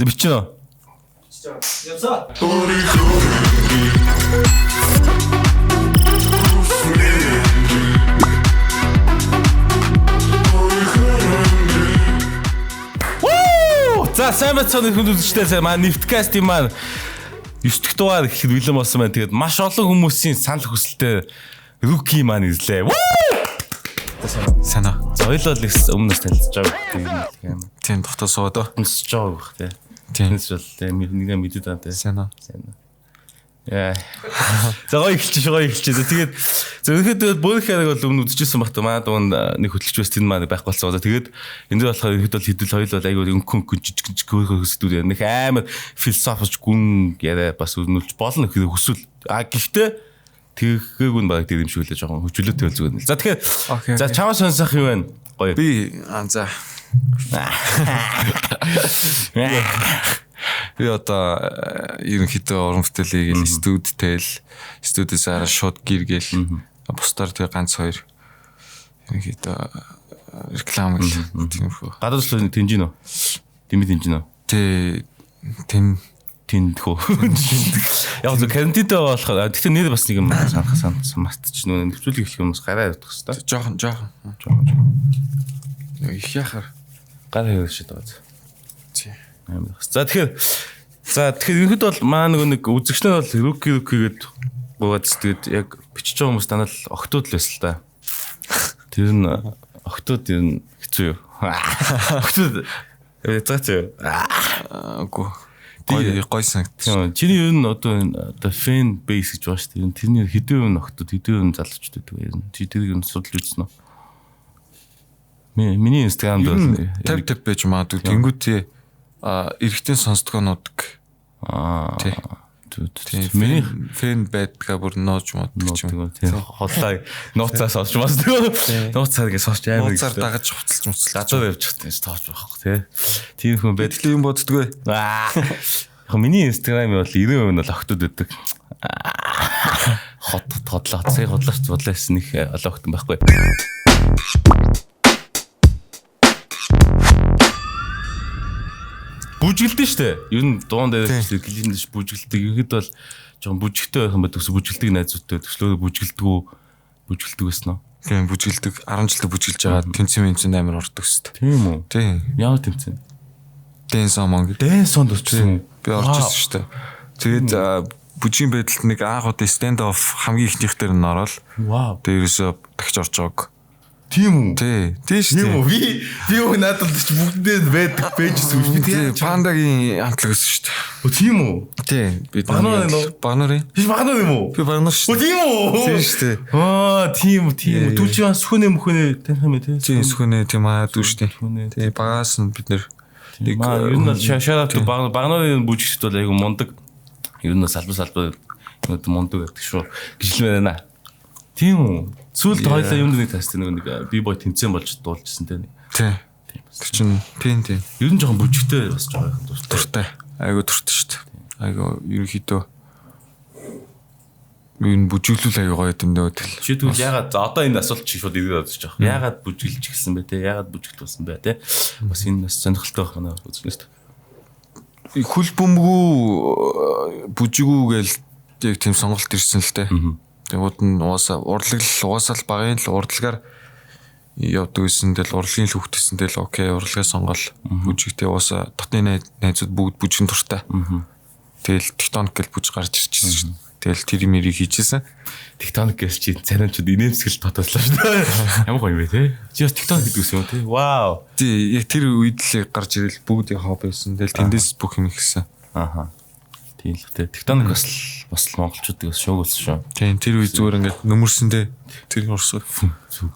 бичнэ. Явсаа. За сайн бацааны хүн үзэгчдээ маань Niftkast-ийн маань 9 дахь дугаар ихэд бэлэн болсон байна. Тэгээд маш олон хүмүүсийн санал хүсэлтэй Rookie маань ирлээ. Санаа. За ойлоо л өмнөөс танилцж байгаа юм. Тийм дотоо сууд. Сонсож байгаа бах тий. Тийм. Тэгээс бол нэг мэдээд байгаа тий. Санаа. Яа. За гоё эхэлчихэ. Тэгээд зөвхөн бүх хэрэг бол өмнө үзчихсэн багт маа дунд нэг хөтлөж байсан энэ маань байхгүй болсон. Тэгээд энэ дөр болохоор ихэд бол хэдэл хоёул бол айгүй өнгөн жижиг хөсдүүд нэг амар философич гүн яриа бас өнүүлж болно гэхэд хүсвэл гэхдээ тэгэхгээг нь баг тийм шиг үлээ жоохон хөвчлөөтэй бол зүгээр. За тэгэхээр за чамаа сонсох юм байна. Гоё. Би за. Би одоо ерөнхийдөө уран бүтээлийг студиэс араа шууд гэргээл бусдаар тэгээ ганц хоёр ерөнхийдөө реклам гэл тиймэрхүү. Гадаад л тэнж гинөө. Димэд тэнж гинөө. Тэндхүү. Яг зөв карантинтэй болохоор тэгтээ нэр бас нэг юм мартчих нүг нэвтрүүлэг хэлэх юм бас гараа явах хэрэгтэй. Жохон. Их яхаар гараа явах шиг байгаа. За тэгэхээр ихэд бол маа нэг үзэгчнэр бол Rookie гээд гооц тэгээд яг бичиж байгаа хүмүүс танаа л октод л байсан л да. Тэр нь октод ер нь хэцүү юу? Октод заач юу? Гой санагдсан. Чиний ер нь одоо fan base гэж байгаа шүү дээ. Тэрний хэдэн үн октод хэдэн үн залуучд байдаг юм. Чи тэрийг нь судалж үзсэн үү? Миний Instagram дээр 50 байж магадгүй. Тэнгүүтээ эрэгтэй сонсдгоонууд миний фэн байдгаа бүр нууж моддаг юм. Хотлаа нууцаас олж бас нууцаар гэж сонсч амар нууцаар дагаж хувцалж гадуур явж чадсан тоож байхгүй тий. Тийм хүн байдал юм боддгоо. Яг миний Instagram-ийн бол 90% нь бол октод өгдөг. Хотлоо сая хотлооч бодлоос нэг олон октод байхгүй. Бүжгэлдэн штэ. Ер нь дуун дээр гэлэндэж бүжгэлдэг. Ихэд бол жоохон бүжигтэй байх юм байдаг. Бүжгэлдэг найзуудтай төслөө бүжгэлдэг байсан уу? Тийм бүжгэлдэг. 10 жилд бүжгэлж байгаа. Тэнцэн амар ордог штэ. Тийм үү? Тийм. Ямар тэнцэн? Дэнсонд очсон. Би орчихсон штэ. Тэгээд бүжгийн байдалд нэг анх удаа stand off хамгийн ихнийх дээр нь ороод. Вау. Дээрээсээ дахиж орж байгааг. Тийм үү? Тийм шүү дээ. Би надад ч бүгдээ байдаг байжсэн үү? Тийм пандагийн хамтлаг өссөн шүү дээ. Тийм үү? Тийм. Би багнарын. Би багнар юм уу? Би багнар шүү дээ. Тийм үү? Тийм шүү дээ. Тийм үү. Түлжийн сүхнээ таних юм тий. Тийм сүхнээ тийм аа дүү шүү дээ. Тийм багаас нь бид нэр нэг ер нь шараад багнарын бүжигчд бол айгу мундаг. Ер нь салбар мундаг гэдэг шүү. Гişлмээр байна. Тийм үү? Сүүлд хоёлаа юм нэг тастай нэг B-boy тэмцээн болж дуулжсэн те. Тийм. Тэр чин тийм. Ер нь жоохон бүжигтэй бас жоохон дуртай. Айгу дуртай шүү дээ. Айгу ерөнхийдөө энэ бүжиглүүл айгу гоё юм дөө тэл. Чи тэгвэл ягаад одоо энэ асуулт чи шууд ирээд бодож байгаа. Ягаад бүжиглж гэлсэн бэ те? Ягаад бүжигт болсон бэ те? Бас энэ бас сонирхолтой байх байна үзснээс. Хүл бөмбөгөө бүжигүү гээл яг тийм сонголт ирсэн л те. Тэгвэл нь угаасаа л багын л урдлагаар явдаг гэсэн тэл урлагийн л хөвгтсөн тэл окей урлагаа сонгол бүжигтэй угаасаа дотны найзууд бүгд бүжигэн дуртай. Тэгэл тектоник гэл бүж гарч ирчихсэн шин. Тэгэл тэр мэрийг хийжсэн. Тектоник гэж чи царинчуд инээмсгэл тотослоо шин. Ямар гоё юм бэ те? Чи бас тектоник гэдэг юм те? Вау. Тий яг тэр үед л гарч ирэл бүгдийн хобби байсан. Тэгэл тэндээс бүх юм ихсэн. Ааха. Тийм л те. Тектоник бас монголчуудыг бас шуугуулсан шүү. Тийм тэр үе зүгээр ингээд нөмөрсөндөө тэр урсгал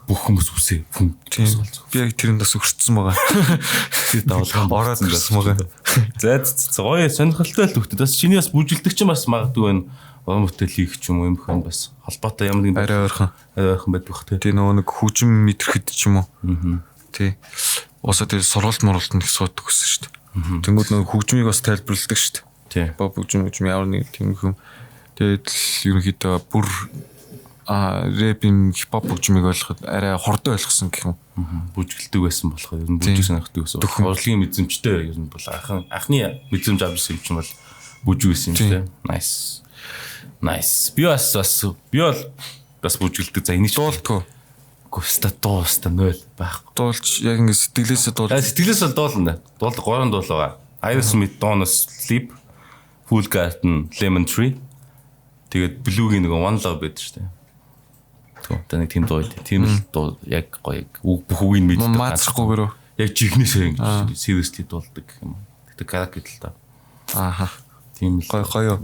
бүх хүмүүс үсээ. Би яг тэрэнд бас өртсөн байгаа. Тэр давлгаан ороод ирсэн байгаа. За гоё сонирхолтой л хөвгтөд. Бас чиний бас бүжгэлдэг ч бас магадгүй байна. Уран бүтээл хийх ч юм уу юм хэн бас холбоотой ямар нэг арай ойрхон байдаг бах те. Тийм нөгөө нэг хүчим мэдрэхэд ч юм уу. Тий. Уусаа тэр сургалт муралтанд их суудаг гэсэн шүү дээ. Тэнгүүд нөгөө хөгжмийг бас тайлбарладаг шүү дээ. Тий. Боб хөгжим ямар нэг тийм юм. Тэгээд л ерөнхийдөө бүр рэпийн хипхоп хөгжмийг ойлгоход арай хордоо ойлгосон гэх юм. бүжгэлдэг байсан болохоор ер нь бүжиг сонирхдаг байсан. Урлагийн мэдрэмжтэй ер нь бол анхны мэдрэмж авсан юм чинь бол бүжиг байсан юм шүү дээ. Nice. Би бас бүжгэлдэг. За энийг дуулдаггүй. Густа 0 байхгүй. Дуулж яг ингэ сэтгэлээсээ дуулж. Сэтгэлээс бол дуулна. Дуулдаг 3 дуул байгаа. Aerosmith Dawn of Sleep, Fool Garden, Lemon Tree. Тэгээд Blue-гийн нэг One Love байдаг шүү дээ. Тэгвэл нэг тийм дуу. Тийм л дуу яг гоё. Бүх үгийг мэддэг. Маацрахгүйгээр. Яг жихнээсээ ингэ seriously дуулдаг юм. Тэгтээ караоке л та. Ааха. Тийм л гоё.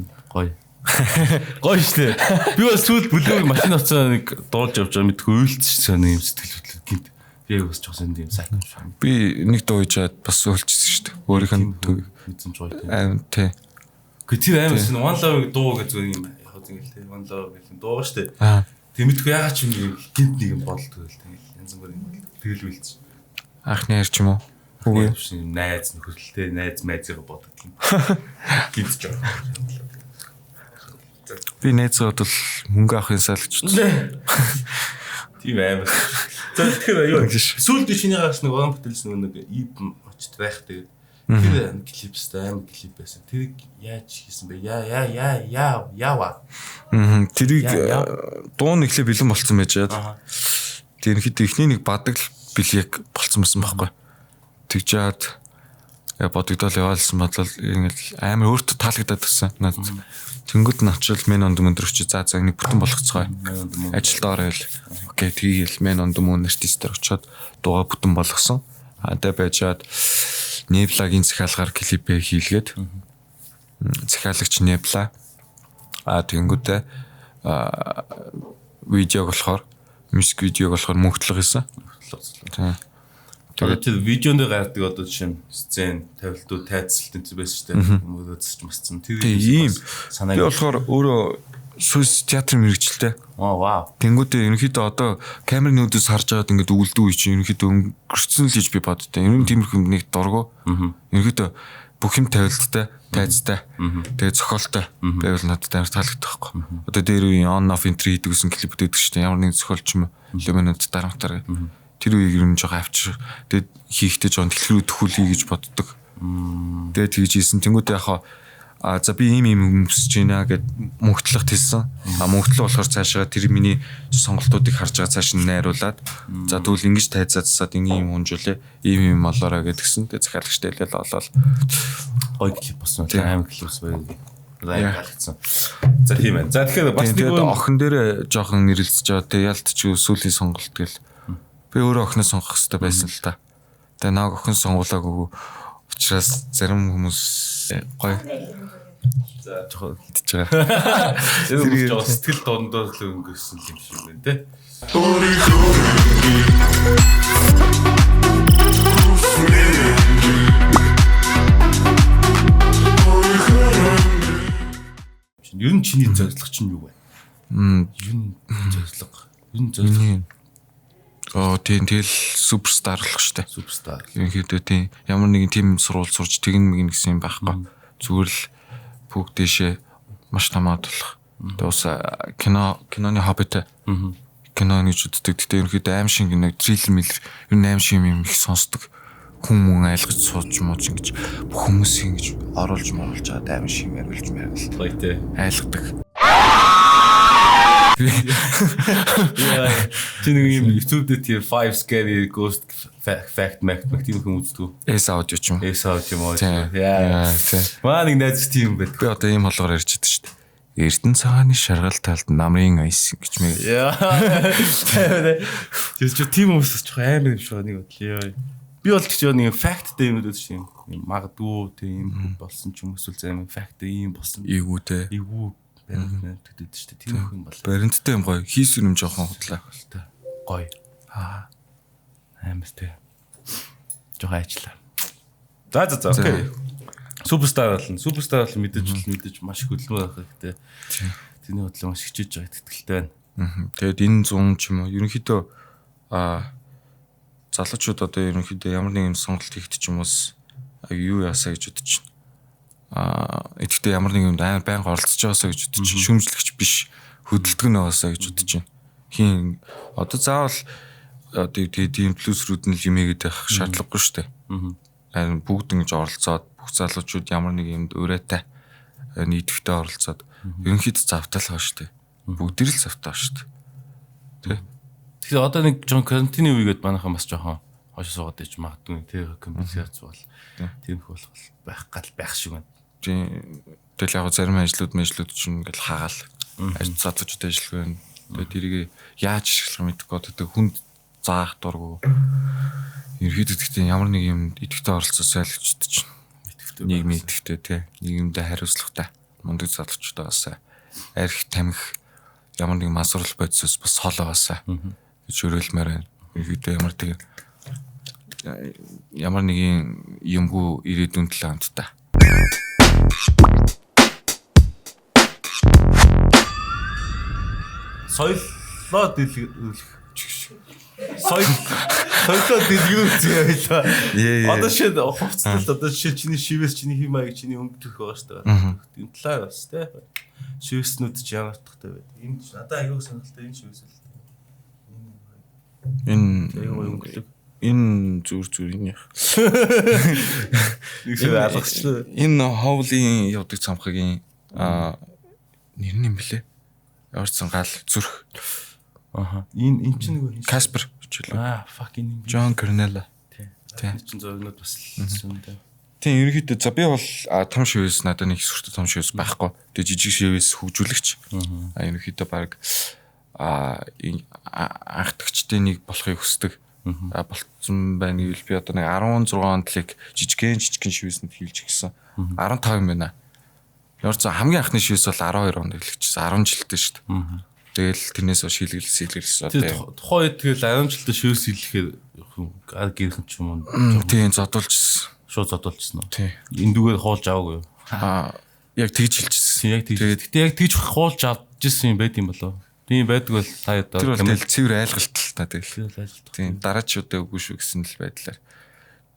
Гоё штэ. Би бас сүүл Blue-г машин авцаа нэг дуулж явж байгаа мэдгүй уйлцсэн юм сэтгэл хөдлөл гинт. Яг бас жоохон тийм сайхан шүү. Би нэг дуу ижаад бас уйлчихсан шүү дээ. Өөрийнх нь төв мэдсэн ч гоё. Тий. Гэхдээ тэр аймаас One Love дуу гэж зүгээр юм яг зингээл тий One Love гэх юм дуу штэ. Тэмэтгүй ягаад ч юм гинт нэг юм болдгоо л тий янз бүр юм бол тэгэл уйлц. Анхны ярь ч юм уу? Үгүй юм найз нөхөрлөлтэй найз майзгаа боддог юм. Гинт ч жоо. Би найзгаа бол мөнгө авахын салж. Тийм амар. За тэгэхээр юу сүүлд чиний гарч нэг уран бүтээлс нэг ив очт байх тэгээд тэр клипстэй амар клип байсан. Тэрийг яаж хийсэн бэ? Яава. Тэрийг дуун эхлээ бэлэн болцсон байж байгаа. Тэр ихэд ихний нэг бадаг бэлэг болцсон байсан байхгүй. Тэгжээд бодогдол яваалсан бодлоо ингээл амар өөртөө таалагдаад гисэн. Надад тэнгууд нь очил мен онд өндөр очиж за нэг бүтэн болгоцгоо. Ажилд орол. Окей тэгээл мен онд өмнө артистээр очиод дууга бүтэн болгосон. Тэгээ байжгаад Nebla-гийн захиалгаар клипээ хийлгээд захиалагч Nebla тэнгуудээ видеог болохоор мьюзик видеог болохоор мөнхтлөг хийсэн. Тэгээд тэр видеонд гардаг одоо жишээ нь сцен, тавилтууд, тайцлалтын зүйл байсан шүү дээ. Мөрөөдсөж масцсан. Тэр ийм санааг. Би болохоор өөрөө сүс театр мэрэгчлээ. Вау. Тэнгүүдээ ерөнхийдөө одоо камерын нүдээс харж байгаад ингээд өвлдөө үе чинь ерөнхийдөө өнгөрцөн л гэж би боддоо. Ер нь тиймэрхүү нэг дургу. Ерөнхийдөө бүх юм тавилттай, тайцтай. Тэгээд зохиолтой байвал надад амар таалагддаг байхгүй. Одоо дээр үеийн on off entry хийдэг гэсэн клипүүд өгдөг шүү дээ. Ямар нэг зохиолч юм лемонод дарамтар. Тэр үеийг ер нь жоохон авчир. Тэгээд хийхдээ жоохон дэлгэрүү төхүүлье гэж боддог. Тэгээд тэгж ийсэн. Тэнгүүдээ яхаа за би ийм өмсөж байна гэд мөнхтлөх хэлсэн. Мөнхтлөө болохоор цаашаа тэр миний сонголтуудыг харж байгаа цааш нь найруулад за тэгвэл ингэж тайцаадсаад ийм унжуулээ. Ийм болоорой гэдгсэн. Тэгээд захиалагчтай хэлэл олол гоё клип болсон. Амар клипс байв. Гаалцсан. За тийм ээ. За тэгэхээр бас нэг охин дээр жоохон нэрэлцэж байгаа. Тэгээд ялтч сүүлийн сонголт гэл би өөрөө охиноо сонгох хэрэгтэй байсан л та. Тэгээд нааг охин сонгуулаагүй учраас зарим хүмүүс гоё за жоохон хитэж байгаа. Тэр жоохон сэтгэл дондоо л өнгөрсөн юм шиг байна те. Ер нь чиний зорилго чинь юу вэ? Ер нь зорилго. Тийм тэгэл суперстар болох штэ. Суперстар. Ерөнхийдөө тийм ямар нэгэн тим сурвалж сурж тэгнэ мэгэн гэсэн юм байхгүй. Зүгээр л бүгд дэшээ маш томоод болох. Тэгээ ус киноны хоббитэй. Киноны үздэг. Тэгтээ ерөнхийдөө аим шиг нэг триллер мэлэр ер нь аим шиг юм их сонсдог. Хүн мөн айлгаж сууж мууж ингэж бүх хүмүүс ингэж оруулж байгаа аим шиг яриулж мэрэл. Баяртай. Айлгадаг. Чи нэг юм YouTube дээр тийм 5 scary ghost fact тийм хүн үздэг. S audio ч юм. S audio юм уу? Яа. Маа нэг найз тийм байдаг. Би одоо ийм болгоор ярьж байдаг шүү дээ. Эрдэнэ цагааны шаргал талд намрын айс гэж мэг. Яа. Тийм хүмүүс ч амар юм шиг нэг бодлоо. Би бол ч нэг fact дээр юм уу шүү дээ. Магадгүй тийм болсон ч юм эсвэл зарим fact ийм болсон. Эйгүү те. Эйгүү тэгдэд шүү дээ. Тийм хүн бол. Баримттай юм гоё. Хийсвэр юм жоохон хутлаа. Гоё. Амартай. Жохоо ажиллаа. За окей. Суперстар бол мэдээж маш их хөдөлмөр байх хэрэгтэй. Тэний бодлоо маш хичээж байгаа ихтэй байна. Тэгээд энэ 100 ч юм уу ерөнхийдөө залуучууд одоо ерөнхийдөө ямар нэгэн сонголт хийхэд ч юм уус юу яасаа гэж бодож байна. Эдгээр ямар нэгэн байнга оролцож байгаасаа гэж бодож шүүмжлэгч биш хөдөлдөг нөөсөө гэж бодож байна. Хин одоо заавал тийм инфлюенсерүүд нь юмэгээд байх шаардлагагүй шүү дээ. Харин бүгд ингэж оролцоод бүх залуучууд ямар нэг юмд өрөөтэй нийтвэхтэй оролцоод ерөнхийдөө завтал байгаа шүү дээ. Бүгд л завтаа шүү дээ. Тэ. Тэгэхээр одоо нэг жон карантины үегээд манайхан бас жоохон хойш суугаад иж магадгүй тэр компенсац бол тийм их байх гал байх шиг байна. Тийм. Тэгэл яг зарим ажлууд чинь ингээл хаагаал залуучуудад ажиллах байна. Тэгээд тэрийг яаж ашиглах мэдэхгүй одоо хүнд заах дурггүй. Ерөөдөө гэхдээ ямар нэг юм идэвхтэй оролцоо сайлгчд чинь нийгмийн идэвхтэй тий нийгэмдээ хариуцлагатай мундаг залуучуудаас арх тамхи ямар нэг масрал бодисоос бас хол байгаасаа гэж өрөөлмөр байна. Ерөөдөө ямар нэгэн юмгүй ирээдүйн төлөө хамтдаа. Соёлоо дэлгэрүүлэх соёлоо дэлгэрүүлэх байлаа. Одоо шинэ хувцалт одоо чиний шивээс чиний химааг чиний өнгөдөх байгаа шүү дээ. Энэ талаа бас тий. Шивэснүүд ч ямар утгатай байд. Энэ надад аюул сонирхолтой энэ шивэс л. Энэ зүр энэ яг. Нэгсээ алгачлаа. Энэ ховлын явдаг цамхагийн нэр нь юм блэ? Яварсан гал зүрх. Энэ чинь нэг Каспер хичээлээ. Fuck энэ. Джон Корнелла. Тийм. чинь зовнууд бас сүндээ. Тийм ерөнхийдөө за би бол том шивээс надад нэг сүртэй том шивээс байхгүй. Тэгээ жижиг шивээс хөгжүүлэгч. Ерөнхийдөө баг анхдагчдын нэг болохыг хүсдэг. Болцсон байна гэвэл би одоо нэг 16 ондлыг жижигхэн шивээсэнд хийлж гисэн. 15 юм байна. Ярцсан хамгийн анхны шивээс бол 12 онд эхлэжсэн. 10 жилдээ шүү дээ. Тэгэл тэрнээс хойш хийлгэлсэн одоо. Тухайн үед тэгэл 10 жилдээ шивээс хийлэхээр гар гэрхэн ч юм уу. Тийм зодуулжсэн. Шууд зодуулжсэн уу? Тийм. Эндүүгээр хуулж аваагүй юу? Яг тэгж хэлчихсэн. Яг тэгж. Гэтэ яг тэгж хуулж авчихсан юм байт юм болоо. Тийм байдаг бол та одоо тэр бол цэвэр айлгалттай тэгэл. айлгалт. Тийм дараачудаа үгүй шүү гэсэн л байдлаар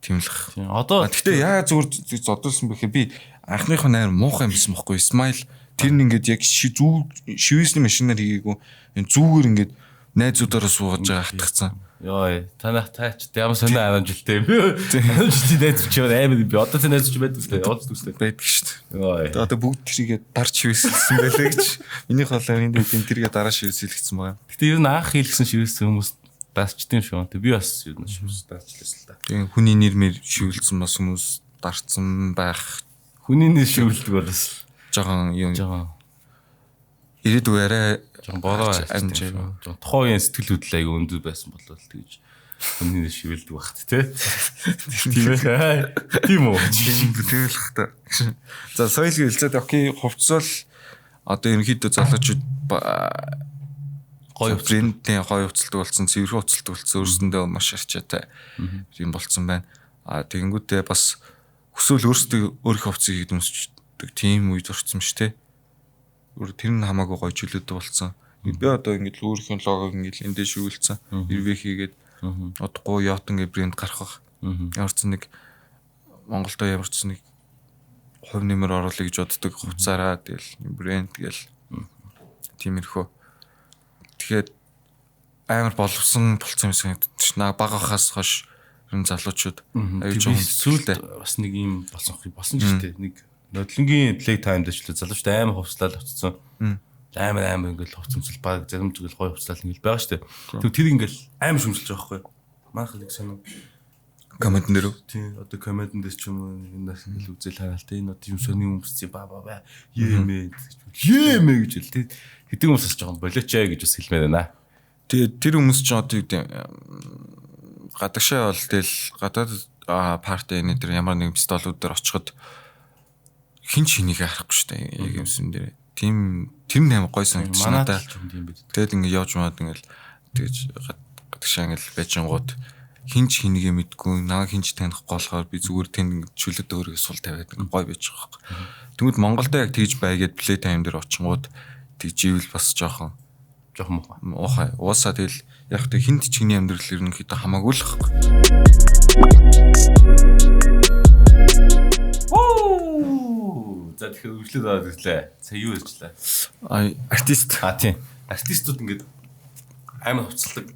тэмлэх. Одоо гэтээ яа зүгээр зодуулсан бэхээр би анхных нь амар муухай юмсан бохгүй. Смайл тэр нь ингээд яг шивээсний машинаар хийгээгүй. Энэ зүүгээр ингээд найзуудаараа суугаж байгаа хатгцсан. Йоо танах таач ямар сонио 10 жилтэй юм бэ? 10 жилийн найз ч амар би одоо тэр найз ч байдаг л яваад дүүстэй байдаг шүү дээ. Одоо бүгд тэрийгээ дарч шивээсэлсэн байлаа гэж. Миний холоор энэ тэрийгээ дараа шивээсэлсэн байгаа. Гэтэ ер нь анх хийлгсэн шивээсэн хүмүүс даачдсан шүү. Тэг би бас ер нь шивээс даачлээсэн л да. Тэгээ хүний нэрмээр шивэлсэн бас хүмүүс дарцсан байх. Хүний нэр шивэлдэг болоос жоохон юм. Ирээдүй арай жоохон бороо амжаа. Тухайн сэтгэл хөдлөл аяга өндөр байсан болол тэгж хүний нэр шивэлдэг багт тий. Тийм ээ. Тийм үү. Тэгэл хах та. За соёл гэлцээд окей хувцсал одоо ерөнхийдөө залуучууд гоё брендтэй гоё хувцалдаг болсон, цэвэрхэн хувцалдаг болсон, өөрсөндөө маш арчаатай юм болсон байна. Тэгэнгүүтээ бас өсөөл өөрсдөө өөрийнхөө хувцсыг хийдэмсдэг тийм үед орсон шүү дээ. Тэр нь хамаагүй гоё чөлөөтэй болсон. Би одоо ингэж өөрийнхөө логог ингэж эндээ шүүлсэн. Ирвэ хийгээд одохгүй Yotun гэх брэнд гарах. Ямарч нэг Монголдо ямарч нэг хувь нэмэр оруулах гэж боддог хувцаараа тэгэл брэнд гээл тиймэрхүү. Тэгэхээр амар боловсон болсон юм санагдчих. Багахаас хойш энэ залуучууд аюулж байгаа сүлдээ бас нэг юм болсон ч гэдэг. Нэг нодлонгийн play time дэвчлээ залуучд амар хувцлал авцсан. Амар ингээл хувцсамжил баг зарим зүйл гоё хувцлал ингээл байгаа штэ. Тэр ингээл амар шүмжилж байгаа байхгүй. Манайх нэг санаа коммент нэрв. Тийм одоо комментэн дэс ч юм уу энэ нас ингээл үзэл хараалтай энэ одоо юм сони өмсцээ ба Емэ гэж хэл тий. Хэдэн хүмүүс бас жоохон болооч ээ гэж бас хэлмээр байна. Тэгээд тэр хүмүүс ч одоо юу гэдэг гадагшаа бол тэгэл гадаад парти энэ дээр ямар нэгэн столууд дээр очиход хин ч хэнийг харахгүй шүү дээ. Яг юмсан дээр. Тийм тэр нь амар гой санагдаж надаа. Тэгэл ингэ явж маад ингээл тэгж гадагшаа ингээл байжингууд хин ч хэнийг мэдгүй наа хин ч танихгүй болохоор би зүгээр тэнд чөлөөд өөрийгөө сул тавиад гой байж байгаа байхгүй. Тэгмэд Монголдо яг тэгж байгээд плей тайм дээр очингууд тэгживэл бас жоохон муухай. Уусаа тэгэл яг тэг хинт ч чиний амьдрал ерөнхийдөө хамаагүй л байхгүй. За тэгэхээр үргэлжлээд аваад ирлээ. Сая юу ярьчлаа? Артист. Тийм. Артистууд ингээд амар хувцалдаг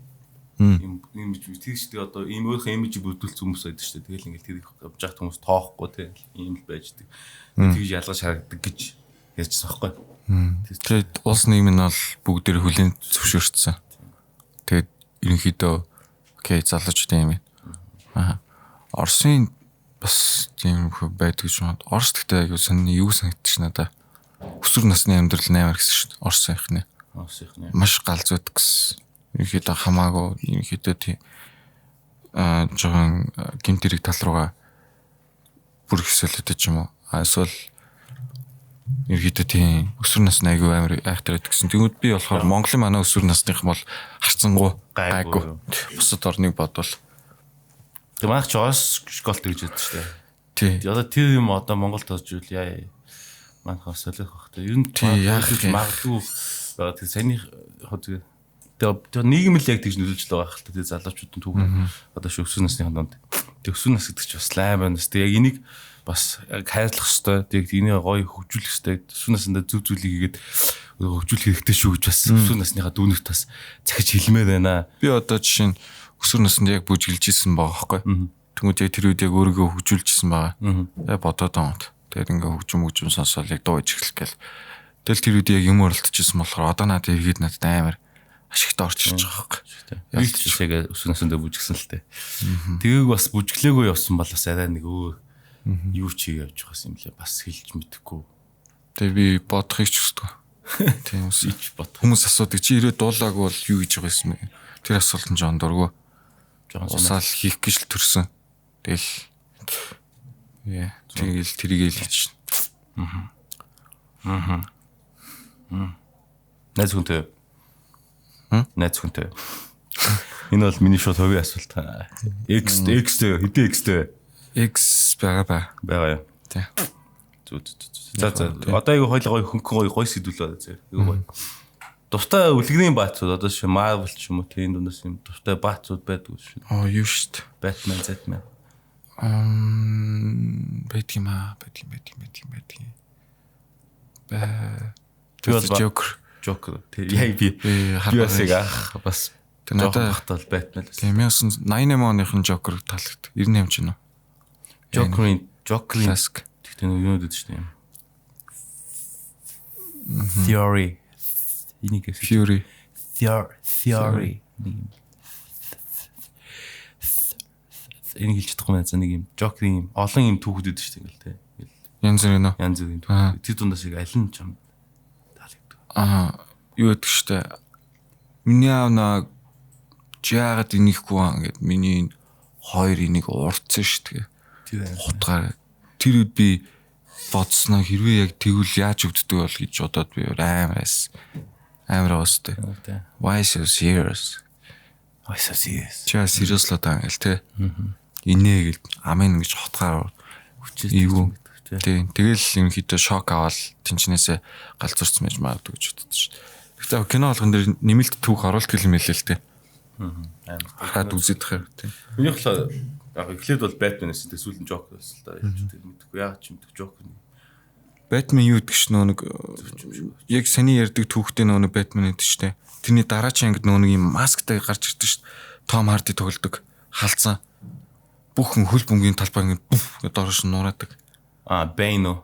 Ийм тэгштэй одоо ийм өөрийнхөө имиж бүрдүүлсэн хүмүүс байдаг шүү дээ. Тэгэл ингээл тэр их авч яах хүмүүс тоохгүй те. Ийм л байждаг. Тэгж ялгаж харагдаг гэж ярьжсэн байхгүй. Тэгээд улс нийгэм нь бол бүгдээр хүлээн зөвшөөрсөн. Тэгээд ерөнхийдөө окей залуучдын юм. Оросын бас тийм их байдаг шүү. Орос гэхдээ аюу саний юу санагдчих надаа. Өсвөр насны амьдрал нээр гэсэн шүү дээ. Оросынхны. Маш галзууд гэсэн. Ерөнхийдөө хамаагүй ерөнхийдөө тийм жоохон гимтэрэг тал руугаа бүр ихсэлтэй ч юм уу. Эсвэл ерөнхийдөө тийм өсвөр насны аягүй амар айхтар гэдгсэн. Тэгвэл би болохоор Монголын манай өсвөр насных бол харцсангуу гайгүй. Бусад орныг бодвол тэг маах ч Орос школт гэж яддаг шүү дээ. тий. Одоо тэр юм одоо Монголд орж ивэл яа манхаа солих бах те. Ер нь магадгүй тэр саяны тэр нийгэм л яг тэгж нөлөөлж байгаа хэл тэр залуучуудын түүхэн одоо шүү өсвөр насны донд. Тэг өсвөр нас гэдэг чинь бас лайм байна. Тэг яг энийг бас яг хайрлах хэрэгтэй. Тэг энийг гоё хөгжүүлэх хэрэгтэй. Өсвөр наснда зүг зүйлийг хийгээд хөгжүүлэх хэрэгтэй шүү гэж бас өсвөр насныхаа дүүнэгт бас захиж хэлмээр байна. Би одоо жишээ нь өсвөр наснд яг бүжгэлж исэн байгаа байхгүй. Тэнгүүд яг тэр үед яг өөрийгөө хөгжүүлжсэн байгаа. Яг бодоод байгаа. Тэгээд ингээ хөгжим сонсоод яг дуу иж эхлэх гээл. Тэгэл тэр үед яг юм оролдчихсан болохоор одоо надад иргэд надад амар ашигтай орчилж байгаа байхгүй. Яг ч яг өсвөр насндаа бүжгсэн л тээ. Тэгийг бас бүжглээгүй явсан бол бас арай нэг өөр юу ч хийж явж байгаас юм лээ. Бас хэлж мэдэхгүй. Тэгээ би бодохыг ч хүсдэг. Тийм үсэж бод. Хүмүүс асуудаг чи ирээд дуулаагүй бол юу гэж байгаа юм бэ? Тэр асуулт нь жоон дургу. Усаал хийх гэж л төрсөн. Тэгэл тэгэл тэрийг л хийж шин. Найз хүнтэй. Найз хүнтэй. Энэ бол миний шууд хувийн асуулт. X хэдэн X-тэй? X байгаа юу? Тий. За одоо яг хоёул гоё сэдвүүл байна зэ. Гоё. Дуртай үлгэрийн баацууд одоо ши Marvel ч юм уу тийм дундаас юм дуртай баацууд байдаг шүү. Юу шүү дээ. Batman, Batman. Joker. Яг би харахыг бас тэр надад хатал Batman. Тийм 1988 оныхын Joker таалагдав. 98 ч нэ. Joker-ийн тэгтээ юу гэдэг чинь юм. Theory. Fury. Theory. Энийг хэлж чадахгүй байна. Нэг юм Joker-ийн олон юм түүхүүд өгдөө шүү дээ ингээл те. Янз бүрийн түүх. Тэр дундаас яг аль нь ч юм таалагдав. Юу гэдэг штэ. Миний аавна жаагаад энийхгүй ингээд миний хоёр энийг урдсан штэ. Хутгаар тэр үед би бодсноо хэрвээ яг тэгвэл яаж өвддөг бол гэж бодоод би амар уустай. Why so serious? Чаа serious л таа ингээл те. Инээ гэл амын ингэж хотгаар эйгүү. Тэгэл ерөнхийдөө шок аваад тэнчнээсээ галзуурсан байж магадгүй гэж боддоо шүү. Гэхдээ кино болгон дээр нэмэлт түүх оруулалт гэлэн мэлээ л те. Хаад үзэх хэрэгтэй. Миний болохоор яг эхлээд бол Batman-ээс тэг сүүлийн Joker байсан л да. Мэдхгүй яа ч мэдгүй Joker. Batman юу гэдэг ш нэг яг саний ярддаг түүхтэй нэг Batman гэдэг штэ. Тэрний дараачийн ангид нэг юм масктай гарч ирдэг штэ. Том Харди тоглодог. Халдсан. Бүхэн хөл бөмбөгийн талбай ингэ доош нураадаг. Bane уу?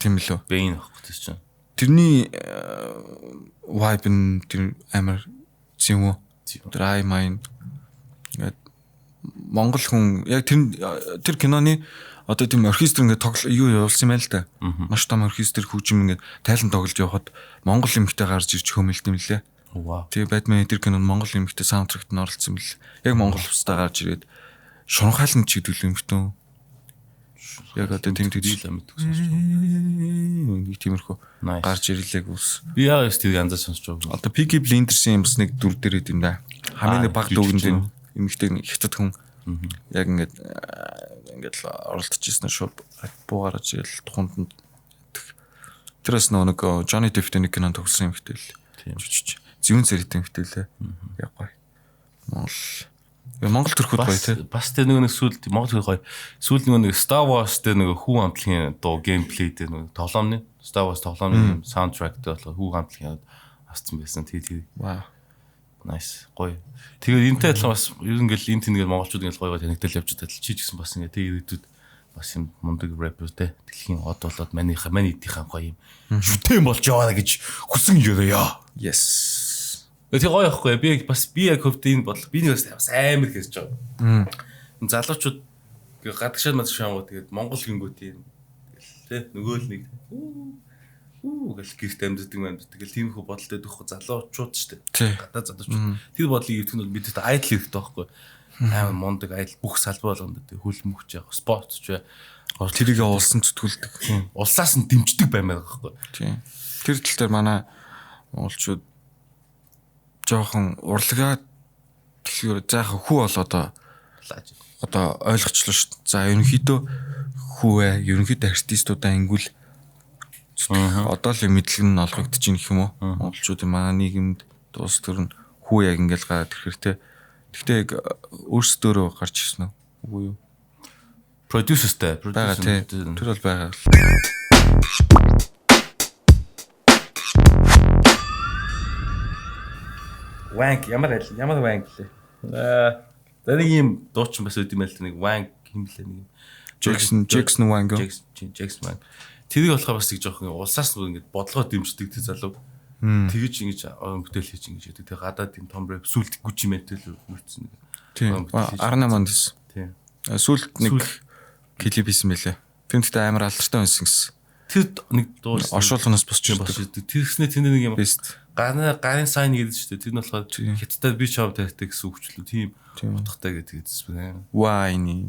Тийм л үү? Bane ахгүй чинь. Тэрний vibe нь тэр амар зэм үү? Dry mind. Монгол хүн яг тэр киноны одоо тийм оркестр ингээд тоглол юу явуулсан юм байл та. Маш том оркестр хөгжим ингээд тайлан тоглож явахад монгол эмэгтэй гарч ирж хөмөлт юм лээ. Тэгээ Batman тэр кинонд монгол эмэгтэй саундтракт нь оролцсон юм лээ. Яг монгол устаа гарч ирээд шунхайлан чигдүүл эмэгтэй. Яг одоо тийм тиймэрхүү гарч ирлээ ус. Би яа гэж тэр янзаа сонсож байгаа. Одоо Peaky Blinders-ийн бас нэг дүр дээр идэв юм да. Хамгийн баг дүүгэн дээр эмэгтэй хятад хүн яг ингээд оролдож ирсэн шууд буугараж ирэл туханд тэрээс нэг Johnny Depp-тэй нэг кинонд тоглосон эмэгтэй л. Тийм ч зөвүүн царайтай эмэгтэй лээ. Яг гоё. Монгол төрхөд гоё тий. Бас тэр нэг сүүлд Монгол гоё. Сүүлд нэг Star Wars дээр нэг хүү хамтлагийн дуу геймплей дээр нэг тоглоомны Star Wars тоглоомны саундтрак дээр хүү хамтлагийн авсан байсан. Тий. Вау. Nice. Гоё. Тэгээд энтэй адилхан бас ер нь ингээл энт ингээд монголчууд ингээд гоё танигдал явж байгаа. Чи ч гэсэн бас ингээд тэгээд бас юм мундаг рэпер те. Дэлхийн од болоод маний идийнхэн гоё юм. Шүтэн болж яваа гэж хүсэн ёо. Yes. Тэгээ гоё байхгүй. Би яг хөвд энэ бодлоо. Би нэг бас амар хийж байгаа. Залуучууд гадагшаад мадшаангууд тэгээд монгол гингүүд юм. Тэ нөгөө л нэг гэл гэрт амьддаг. Тэгэл тийм их бодолтой дөхөх залуучууд шүү дээ. Гадаа залуучууд. Тэр бодлыг өвтгөн бол бидэд айдл хэрэгтэй байхгүй. Амар мундаг айдл бүх салбар болгонд тэг хөл мөхч яах, спорт ч бай. Тэрийг улсан зүтгүүлдэг. Улсаас нь дэмждэг баймаар байхгүй. Тийм. Тэр тал дээр манай монголчууд жоохон урлагаа тэгэхээр заахаа хүү бол одоо ойлгочлоо шүү дээ. За ерөнхийдөө ерөнхийдөө артистуудаа ингүүл одоо л мэдлэг нь олгогдож ийн гэх юм уу? Монголчуудын манай нийгэмд дуус төр нь хүү яг ингээл гараад ирэхэр те. Гэхдээ яг өөрсдөө гарч ирсэн үү? Үгүй юу? Продюсертэй. Тэр бол байгаа. Wank ямар wank лээ. Нэг юм дуучин бас үгүй юм л нэг wank юм лээ нэг. Jackson Wang. Jackson Wang. Тэрийг болохоор бас нэг жоохон улсаас нь ингээд бодлогоо дэмждэг тэр залуу. Тэгэж ингэж бүтээл хийж ингэж яадаг. Тэгээ гадаад тийм том рэп сүлт гүчи мэтэл үүссэн. Тийм. Арна мандс. Тийм. Сүлт нэг клип хийсэн байлээ. Тэнцтэй амар алдартай байсан гэсэн. Тэр нэг дуу оршуулгоноос босч ирдэг. Тэрснээ тэнд нэг юм гарын сайн гэдэг шүү дээ. Тэр нь болохоор хятадд би чав тавьдаг гэсэн үгчлүү. Тийм утгатай гэдэг хэлсэн. Wine.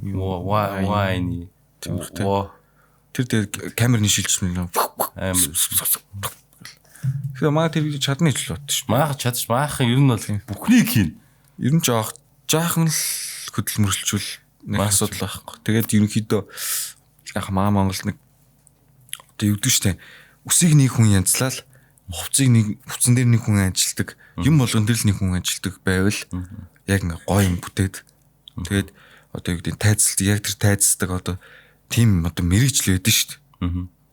Тэр камерны шилжиж мэн. Амар. Тэгээ маа тэр чадны хэл бат ш. Маах ер нь бол бүхнийг хийн. Ер нь жаахан л хөдөл мөрөлжүүл нэг асуудал байхгүй. Тэгээд ерөнхийдөө яг маа Монголд нэг одоо юу гэдэг штэ. Үсийг нэг хүн янзлал, хувцсан дээр нэг хүн ажилтдаг, юм болгон дээр л нэг хүн ажилтдаг байвал яг ингээ гоё юм бүтээд. Тэгээд одоо юу гэдэг тайцлт яг тэр тайцдаг одоо тийм одоо мэрэгжил байдэн штэ.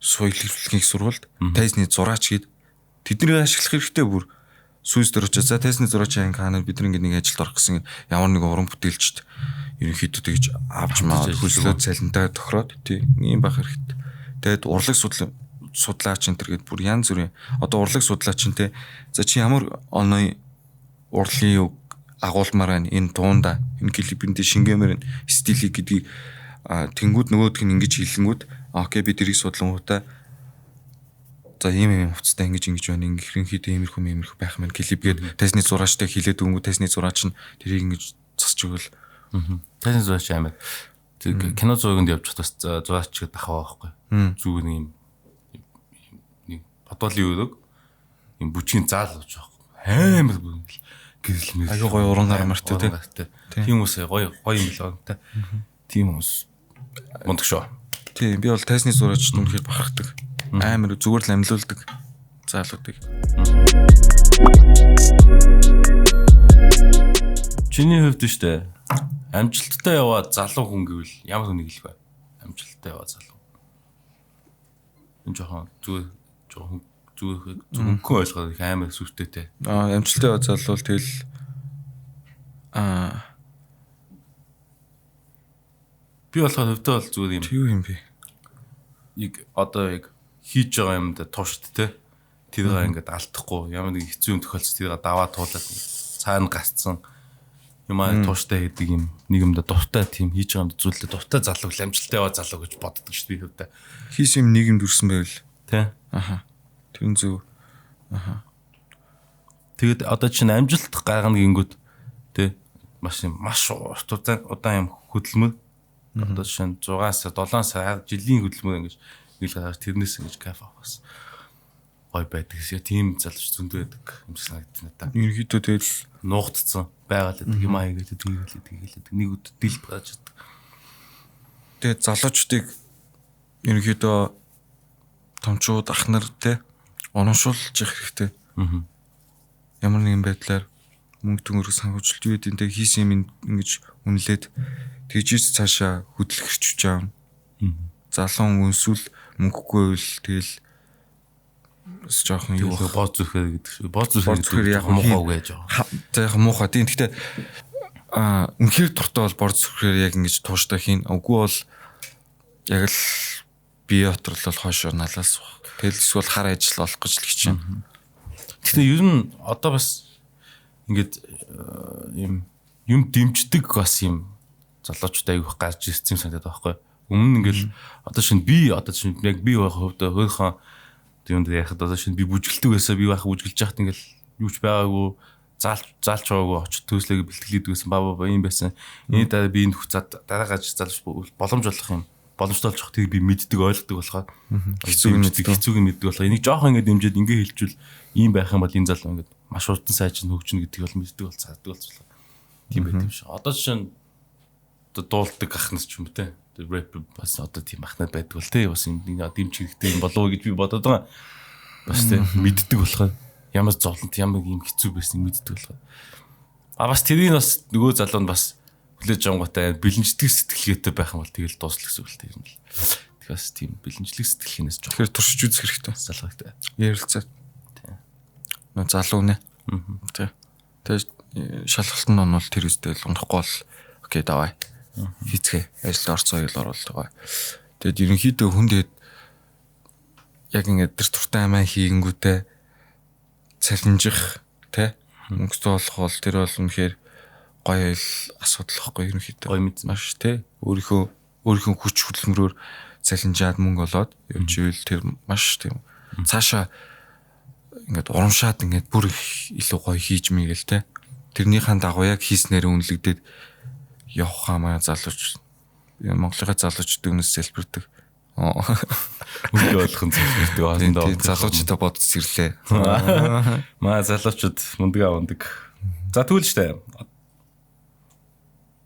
Соёл хэвлэхийн сургуульд тайзны зураач гээд тэднийг ашиглах хэрэгтэй бүр сүйс дээр очиж за тайзны зураач анги ханаа бид нэг ажилд орох гэсэн ямар нэг уран бүтээлчд ерөнхийдөө тэгж авч маа хөлслөө цалинтай тохироод тийм юм байх хэрэгтэй. Тэгээд урлаг судлаач энэ төр гээд бүр янз бүрийн одоо урлаг судлаач энэ за чи ямар оны урлагийн үг агуулмаар байна энэ туунда энэ клипэнд шингэмээр стилийг гэдгийг тэнгууд нөгөөдг нь ингэж хэлэнгүүд окей би тэрийг судлан утаа за ийм хувцастай ингэж байна ерөнхийдөө иймэрхүү байх маань клип гээд тайзны зураачтай хилээд өнгө тайзны зураач нь тэрийг ингэж засч өгөл тайзны зураач амар тэг кино зурагт явж бас зураач гэдэг ахаа байхгүй зүг нэг юм бодолын өрөөг юм бүчгийн заал болж байгаа амар гэрэл аюу гой уран гармарт тийм хүмүүс гоё юм л байна тийм хүмүүс мундаг шүү. Тийм би бол тайзны зураач үнэхээр бахархдаг. Амар зүгээр л амьлуулдаг заалуудыг. Чиний хувьд штэ амжилттай яваа залуу хүн гэвэл ямар хүнийг хэлэх вэ? Амжилттай яваа залуу. Энэ жоохон зөвхөн ойлгоод их амар сүртэйтэй. Амжилттай яваа залуу тэгэл би болохоор хөвдөө бол зүгээр юм. Юу юм бэ? Яг одоо яг хийж байгаа юмд туушт те. Тэрийг ингээд алдахгүй ямар нэг хэцүү юм тохиолдсон тэрийг даваа туулаад цаана гацсан юмаа тууштай гэдэг юм нэг юмда дуртай тийм хийж байгаа юм зүйлээ дуртай залуу амжилттай яваа залуу гэж боддог шүү дээ би хөвдөө. Хийс юм нийгэмд үрсэн байвал те. Тэрэн зөв. Тэгэд одоо чинь амжилт гаргана гингүүд те маш удаан юм хөдөлмөр одоо шинэ 6 сар 7 сар жилийн хөдөлмөр ингэж ил гараад тэрнээс ингэж кайф авахс гой байдаг. Тийм залууч зөндөө байдаг юм санагдаж надаа. Ерөнхийдөө тэгэл нуугдцсан байгаад юм аягээд тэгэлээд нэг үд дил багаж чаддаг. Тэгээд залуучдыг ерөнхийдөө томчууд ах нар те урамшуулж явах хэрэгтэй. Ямар нэгэн байдлаар мөнгө төгрөг санхүүжилт юу гэдэг нь хийсэн юм ингэж үнэлээд тэгжээс цаашаа хөдөлгөрч авна. Залуу хүн өнсөл мөнгөгүй байвал тэгэл бас жоохон юу юу бооз зүрхээр гэдэг шүү. Бооз зүрхээр яг муухай үг гэж байгаа. За яг муухай тийм. Гэхдээ үнэхээр дуртай бол бор зүрхээр яг ингэж тууштай хийн. Үгүй бол яг л бие отрол хойшоо налаас. Тэгэл эсвэл хар ажил болох гэж л хичээн. Гэхдээ ер нь одоо бас ингээд юм дэмждэг бас юм залуучтай аяг гарч ирсэн санагдаад байгаа байхгүй. Өмнө ингээл одоо шинэ яг би байх хувьд хөрхөн юм дээр яхад одоо шинэ би бүжгэлдэг байсан би байх бүжгэлж яхад ингээл юу ч байгаагүй заалч байгаагүй очиж төслөг бэлтгэлээд байсан баа юм байсан. Энэ дараа би энэ хуцаад дараагааж залж боломж болох юм. Боломжтой болчих тийг би мэддэг ойлгодог болохоор хэцүүг мэддэг болохоор энийг жоохон ингэ дэмжиж ингэ хэлжүүл ийм байх юм бол энэ залуу ингэ маш урдан сайжин хөгжинө гэдгийг бол мэддэг бол цаадаг болчихлоо. Тийм байт юм шиг. Одоо жишээ нь дуулдаг ахнаас ч юм уу те. Рэп бас одоо тийм ахнаад байдаг бол те. Бас ингэ дэмж хэрэгтэй юм болов уу гэж би бодоод байгаа. Бас те мэддэг болохоор ямар зовлонт ямар ийм хэцүү байсныг мэддэг болохоор. Бас тэрийг бас нөгөө залуу нь бас хүлээж авангуутай бэлэнждэг сэтгэлгээтэй байх юм бол тэгэл дуусах гэсэн үг л тийм л. Тэгэхээр тийм бэлэнжлэг сэтгэлхийнээс жоох. Тэгэхээр туршиж үзэх хэрэгтэй. Залгаатай. Ярилцаа. Тийм. Нөө залуу нэ. Тийм. Тэгээ шалгалт нь бол тэр үстэй л унахгүй бол окей давай. Хийцгээ. Ажилд орцоо ил оруулаад байгаа. Тэгэд ерөнхийдөө хүндэд яг ингээд тэр туртай амаа хийгэнгүүтээ цалинжих тэ мөнгөтэй болох бол тэр бол үнэхээр гоё л асуудал واخгүй ерөнхийдөө гоё мэд маш тий өөрийнхөө хүч хөдөлмөрөөр цалинжаад мөнгө олоод явж ивэл тэр маш тийм цаашаа ингээд урамшаад ингээд бүр их илүү гоё хийж мийгэл тий тэрнийхэн дагуу яг хийснээр үнэлэгдээд явах хамаа залууч Монголын залуучууд өмнөөс залбирдаг үгүй болох нь залбирдаг аандаа залуучуудаа бодож ирлээ маа залуучууд мундаг за тэгвэл штэ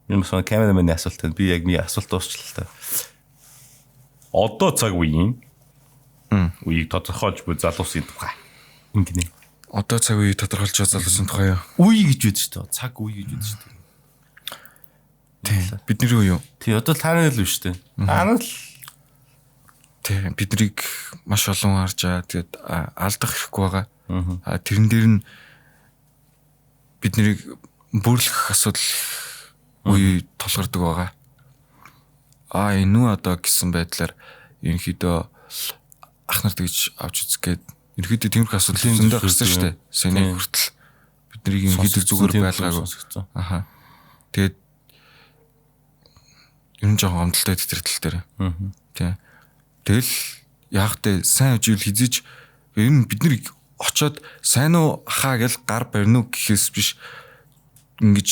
юм сон камерамын асуулт байна. Би яг миний асуулт дуусчлаа. Одоо цаг үеийн үеийг тодорхойлж буй залуусын тухай. Ингэнэ. Одоо цаг үеийг тодорхойлж байгаа залуусын тухай юу? Үе гэж үз шүү дээ. Цаг үе гэж үз шүү дээ. Тийм. Бидний үе юу? Тий, одоо таанал л биш үү? Таанал тийм биднийг маш олон харж байгаа. Тэгээд алдах хэрэггүй байгаа. Тэрэн дээр нь биднийг бүрлэх асуудал үе толгордог байгаа. Энэ одоо гэсэн байдлаар ерөнхийдөө ах нарт гэж авч үзэх гээд ерөнхийдөө тиймэрхүү асуудал зөндөө гарсан шүү дээ. Саяны хүртэл бидний ерөнхийдөө зүгээр байлгаагүй. Аха. Тэгээд ер нь жоохон гомдолтой тэр тал дээр. Тийм. Тэгэл яг тэ сайн үжил хизэж ер нь бид нар очоод сайн уу хаа гэл гар барина уу гэхээс биш ингэж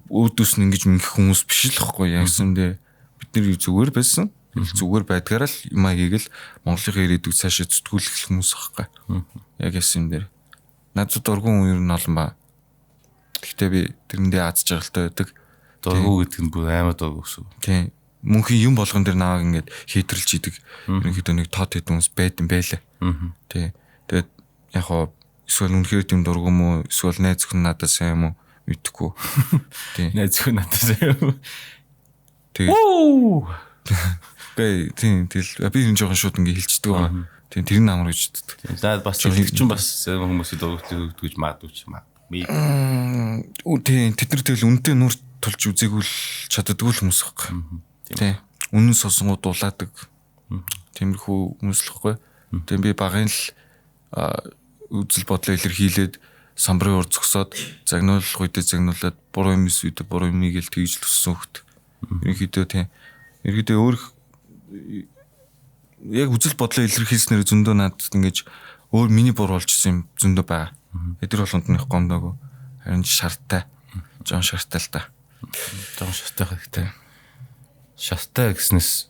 өөдөөс нь ингэж мингэх хүмүүс биш л хэвгүй яансандээ бид нар зүгээр байсан. Зүгээр байдгаараа л юм хийгээл Монголын ирээдүйг цаашаа зүтгүүлэх хүмүүс хэвгүй. Яг яасан дээр. Надад дургуун үер нь олон ба. Гэхдээ би тэрэндээ аз жаргалтай байдаг. Дургуун гэдэг нь бүр амар дургуун гэсэн. Тийм. Мөнхийн юм болгон дээр наваг ингэж хийтрэлж идэг. Ерөнхийдөө нэг тод хэд хүмүүс байд юм байлаа. Тийм. Тэгээд яг хоо эсвэл үнэхээр тийм дургуун мó эсвэл найз зөвхөн надад сайн юм уу? Мэдхгүй. Тийм. Найз зөвхөн надад сайн юм. Тийм. Тийм тэгэл би энэ жоохон шууд ингэ хэлчихдэг байгаа. Тийм тэр нь амар гэж боддог. Тийм. Заад бас хэлэгчин бас хүмүүсийн дургуйт гэж магадгүй ч юм аа. Тийм тэд нар тэгэл үнэтэй нүр тулж үзээгүй л чаддаггүй л хүмүүс байхгүй. Тийм. Үнэн сонсонгууд дулаадаг. Тиймэрхүү хүмүүс л байхгүй. Тийм би багын л үзэл бодлоо илэрхийлээд самбарын ур зөксөд загнуулах үедээ загнуулаад буруу юм эсвэл буруу юм гээл тэгж л өссөн хөхт. Ерөнхийдөө тийм. Ерөнхийдөө өөр яг үзэл бодлоо илэрхийлснээр зөндөө надад ингэж өөр миний буруу болж исэн юм зөндөө байгаа. Эдгээр болгонд нь их гомдоогүй. Харин шарттай. Жон шарттай л та. Жон шарттай хэрэгтэй. Шарттай гэснээс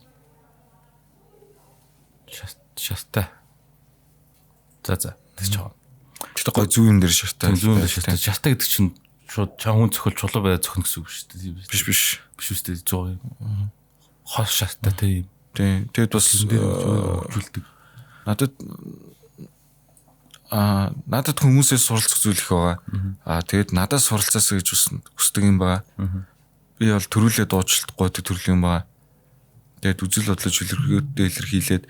шарттай. За тэгж байгаа. Тэгтээ гой зүүн дээр шарттай. Зүүн дээр шарттай. Шарттай гэдэг чинь шууд чам хүн цохол чулуу байгаад зөхнө гэсэн үг шүү дээ. Биш. Биш үстэй 100%. Хол шарттай тийм. Тэгэд бас хөгжүүлдэг. Надад хүмүүсээс суралцах зүйл их байгаа. Тэгэд надаас суралцаасаа гэж хүсдэг юм байгаа. Би бол төрүүлээ дуучлахгүй төрлийн юм байгаа. Тэгэд үзэл бодлоо илэрхийлээд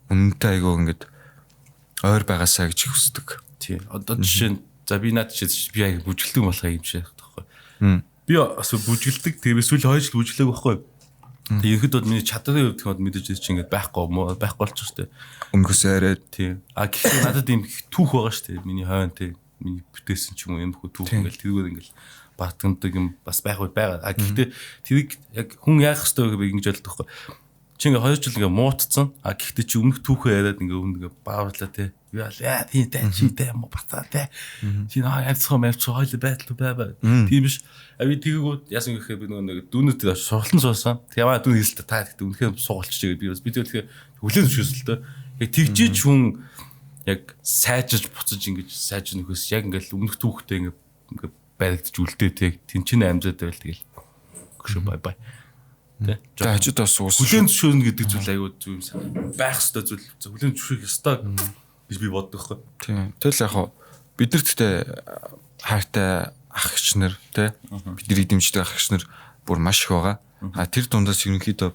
үнэнтэй айгуу ингээд ойр байгаасаа гэж хүсдэг. Тий. Одоо жишээ нь за би наад чи би яг бүжгэлдэг болохоо юм шиг таахгүй. Би бас бүжгэлдэг. Тэр эсвэл 2 жил бүжгэлээг байхгүй. Тэг ихэд бол миний чадварын хувьд гэхэд мэдээж чи ингээд байхгүй болчих штэ. Өнгөөсөө арай тий. А гэхдээ надад ийм түүх байгаа штэ. Миний хойно тий. Миний бүтээсэн ч юм уу юм хөө түүх ингээл тэргээр ингээл батгандаг юм бас байгаа. А гэхдээ тэрийг яг хүн яах ёстой вэ гэж ойлгохгүй. Чи ингээ 2 жил ингээ муутцсан. А гэхдээ чи өмнөх түүхээ яриад ингээ өмнө бааварлаа тий. Яа тий тай чи тай мо бацаа тий. Чи наа явцгаа хойло байдал бай. Тийм биш. А би тэгээгүүд яасан гэхээр би нэг дүүнэд сургалтын суусан. Яваа дүүн хэлсэн та гэхдээ үнэхээр суулч чигээ би тэгэхээр хүлэн зөвшөөрсөлтөө. Яг тэгжиж хүн яг сайжиж буцаж ингэж сайж нөхөс яг ингээл өмнөх түүхтэй ингээ баригдаж үлдээ тий. Тин чин амьдад байл тэгэл. Гүшөө бай. Тэ. За хажууд бас уус. Хүлэн зөвшөөрнө гэдэг зүйл аюу зүг юм сайн. Байх ёстой зүйл. Хүлэн зөвшөөрөх ёстой гэж би боддог хгүй. Тийм. Тэгэл яг бид нарттэй хайртай ах эгч нар тий. Бидний эдэмждэг ах эгч нар бүр маш их байгаа. А тэр дундаас ерөнхийдөө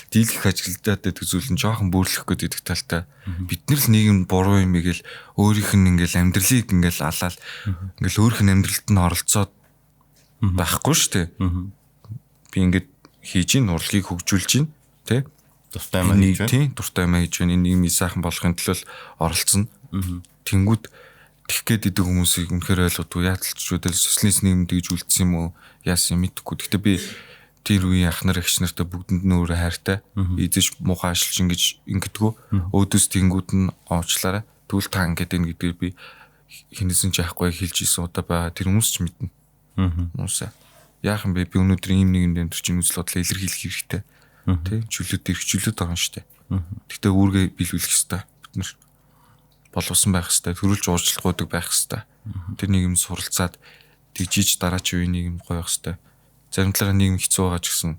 дийлэх ажилдаад байдаг зүйл нь жоохон бөөрлөх гэдэг талтай. Бид нар л нийгэм буруу юм гээл өөрийнх нь ингээл амьдралыг ингээл алаал ингээл өөрийнх нь амьдралд нь оролцоод байхгүй шүү дээ. Би ингээд хийж ин урлагийг хөгжүүлж ин тий дуртай маа гэж тий дуртай маа гэж энэ нийгмийн сайхан болохын төлөө оролцсон. Тэнгүүд тэх гээд идэг хүмүүсийг үнэхээр ойлгодгүй яаталчруудэл социалист нийгэмд гэж үлдсэн юм уу яасан мэдэхгүй. Гэхдээ би тэр үеийн ах нар эгч нартай бүгдэнд нь өөрөө хайртай. Эзэж муухай ашиглаж ингэж ингэдэггүй. Өөдөөс тэнгүүд нь оочлаарай. Тэгвэл та ингэж ийн гэдгээр би хинэсэн ч яахгүй хэлж исэн удаа байгаа. Тэр хүмүүс ч мэднэ. Муусаа. Яахан бэ? Би өнөөдөр ийм нэгэн дээр чинь үзэл бодлоо илэрхийлэх хэрэгтэй. Тэ? Чөлөөд эрхчлөөд байгаа юм шүү дээ. Гэхдээ үүргээ биелүүлэх хэрэгтэй. Бид нар боловсон байх хэрэгтэй. Төрүүлж уурчлахгүй байх хэрэгтэй. Тэр нийгэм суралцаад тэгжиж дараачийн үеийн нийгэм гоё байх хэрэгтэй. Зарим талаараа нийгэм хэцүү байгаа ч гэсэн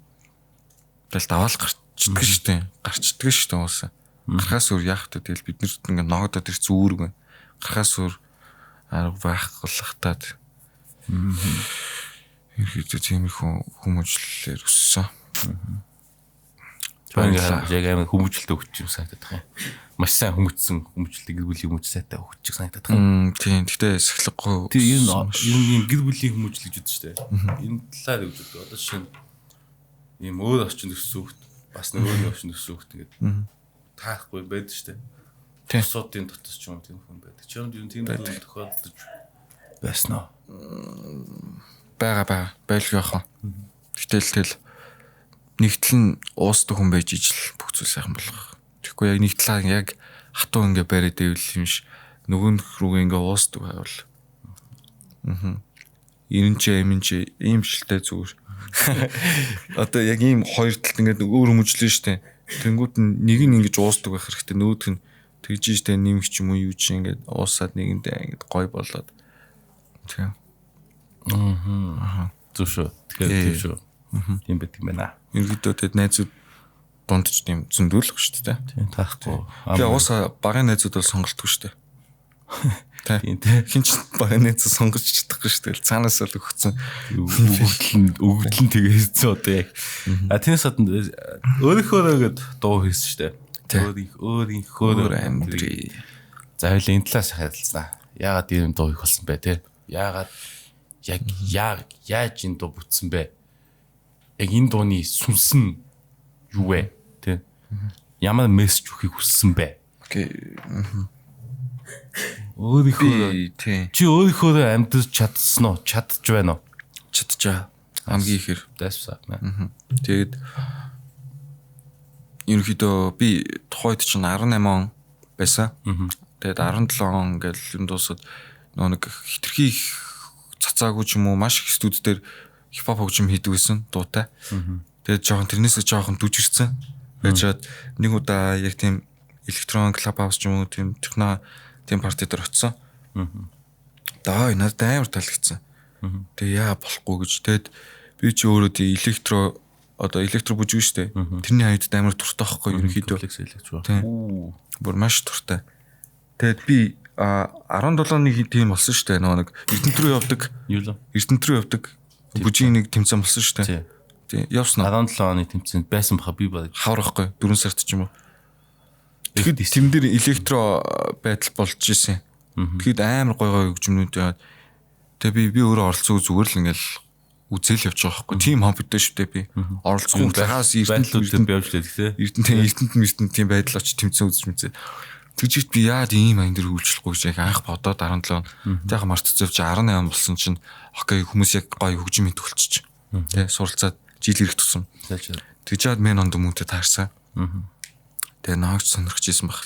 тэгэл даваал гарчдаг шүү дээ. Гарчдаг шүү дээ уусаа. Гарахаас өөр яах вэ? Тэгэл бид нарт ингээд ногдоод ирэх зүург байна. Гарахаас өөр байхгүй ерөөдөө тийм их хүмүүжлэлээр өссөн. Яг амар хүмүүжлэлтэй өгч юм санагдаад байгаа юм. Маш сайн хүмүүжлэлтэй гэр бүлийн хүмүүж сайтай өгч санагдаад байгаа. Тийм. Гэхдээ сахилгагүй. Тэр энэ гэр бүлийн хүмүүжлэл гэж үздэж штэ. Энэ талаар үздэг. Одоо жишээ нь ийм өөр орчин төссөн хөлт бас нөгөө орчин төссөн хөлт ингээд таахгүй байдаг штэ. Тусуудын дотор ч юм тийм хүн байдаг. Чамд юу тийм зүйл тохиолдож байсан уу? Бага байлгүй яхаа. Гэтэл нэгтэл нь уусдаг хүн байж ижил бүх зүйл сайхан болох. Тэгэхгүй яг нэг талаа яг хатуу ингээ бариад ивэл юм ш нөгөө рүүгээ ингээ уусдаг байвал. Эмэнч иймшилтэй зүгээр. Одоо яг ийм хоёр талд ингээ өөр хүмүүжлэн штэ. Тэнгүүд нэг нь ингэж уусдаг байх хэрэгтэй. Нөгөөх нь тэгж штэ нэмэх ч юм уу юу ч ингээ уусаад нэгэндээ ингээ гой болоод. Тийм. Зүг шүү. Тэгэхээр тийм шүү. Тийм байдаг юм байна. Ерөнхийдөө тэд найзууд дунд ч тийм зөндөлөх шүү дээ. Тийм таахгүй. Тэгээ уусаа багын найзууд бол сонголтгүй шүү дээ. Тийм хинч багын найзууд сонгож чадахгүй шүү дээ. Цаанаас л өгцөн. Өгдлэн тэгээ хийсэн одоо яг. А тиймээс өөрийнхөө дуу хийсэн шүү дээ. Өөрийнхөө амьдрий. За хоёул энэ талаас харилцаа. Яагаад ийм дуу хийх болсон бэ те? Яагаад яаж энэ дуу бүтсэн бэ? Яг энэ дууны сүнс нь юу вэ? Тэ? Ямар мессеж өгөхийг хүссэн бэ? Окей. Чи өөрийнхөө амьдж чадсан уу? Чадж байна уу? Чадчаа. Хамгийн ихээр дэсвэ. Тэгээд ерөнхийдөө би тухайд чинь 18 он байсан. Тэгээд 17 он ингээл юм дуусаад нэг хитрхи цацаагүй ч юм уу маш их студ дээр хипхоп хөгжим хийдэг байсан дуутай. Тэгээд жоохон тэрнээсээ жоохон дүжирсэн. Тэгээд нэг удаа яг тийм электрон клуб хаус ч юм уу тийм техно тийм парти дээр очсон. Даа надад амар таалагдсан. Тэгээ яа болохгүй гэж. Тэгээд би ч өөрөө тийм электро бүжиг штэ. Тэрний хаяад амар туртай байхгүй ерөнхийдөө. Тийм. Бүр маш туртай. Тэгээд би 17-ны тийм болсон штэ. Нэг Эрдэнэт рүү явдаг. Эрдэнэт рүү явдаг. Бүжгийн нэг тэмцээн болсон штэ. Тийм. Явсан 17 оны тэмцээнд байсан баха би баг. Хаврахгүй 4 сард ч юм уу. Тэгэхэд тэрэн дээр электро байдал болж исэн. Тэгэхэд амар гой хөгжмнүүд яагаад тэгээ би өөрөө оролцоогүй зүгээр л ингээл үзэл явж байгаа байхгүй. Тим хоббитэй шүү дээ би. Оролцсон цагаас байдлууд явж лээ Эрдэнэт тийм байдал очиж тэмцэн үзэж мэдээ. Тэгжиж би яад ийм аян дээр үйлчлэхгүй гэж яг анх бодоод 17 он. Тэг мартцовч 18 болсон чинь окей хүмүүс яг гоё хөгжим төгөлчих. Тэ суралцаад жил ирэх тусам. Тэгж яад мен онд хүмүүстээ таарсан. Тэгээ наагч сонирхож исэн баг.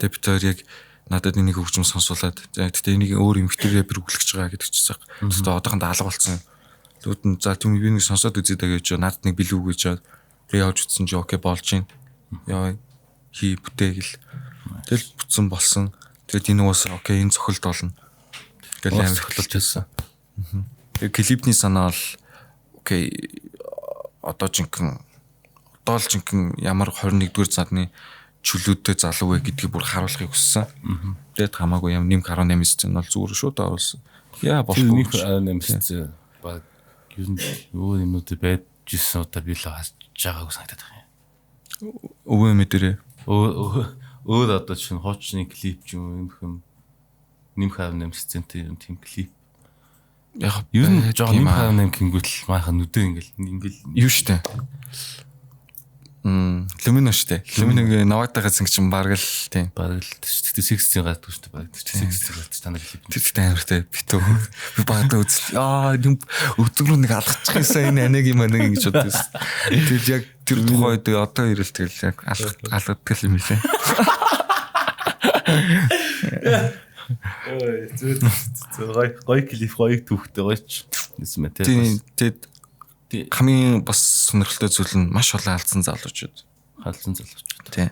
Тэгээ бид хоёр яг надад энийг хөгжим сонсуулаад тэгээ энийг өөр эмгтэр рэпер өглөж байгаа гэдэг чийсэн. Тэгээ одоохондоо алга болсон. Тэгвэл за тийм би нэг сонсоод үзье даа гэж надад нэг билүү гэж би явж утсан чи окей болж гин. Яа хий бүтээгэл. Тэгэл бүтсэн болсон. Тэгээд энэ уус окей энэ цохилт болно. Тэгэл амар цохилж байсан. Тэгээ клипний санаа бол окей одоо л жинхэнэ ямар 21-р сарны чөлөөтэй залуу вэ гэдгийг бүр харуулахыг хүссэн. Тэгээд хамаагүй юм нэм 18 сцен бол зүгээр шүү дээ оруулсан. Яа болохгүй. 18 сцен баг юу юмнууд байджсэн удаа би л хасж байгаагүй санагдаад байна. Өвөө мэдэрээ. Өөр одоо чинь хуучны клип ч юм юм нэмх 18 сцентэй юм тийм клип. Яг ер нь жоо нэмх 18 гингүүтэл maaхан нүдээ ингээл юу штэ. Лумино штэ. Луминогийн наваатайгаа зинг чинь баг л тийм. Баг л тэгтээ 16 гадаг штэ баг. 16 гадаг танаа клип. Тэр амартай битүү. Би багтаа үзэл. Юм өдөг рүү нэг алгачих юмсан энэ аниг юм ингэж бодсон. Тэгэл яг тэр тухайд одоо ирэл тэгэл яг алгаддаг юм лээ. Ой гой клип гой түүхтэй гойч. Гэсэн мэ тэгээд хамгийн бас сонирхолтой зүйл нь маш олон алдсан залуучууд. Тий.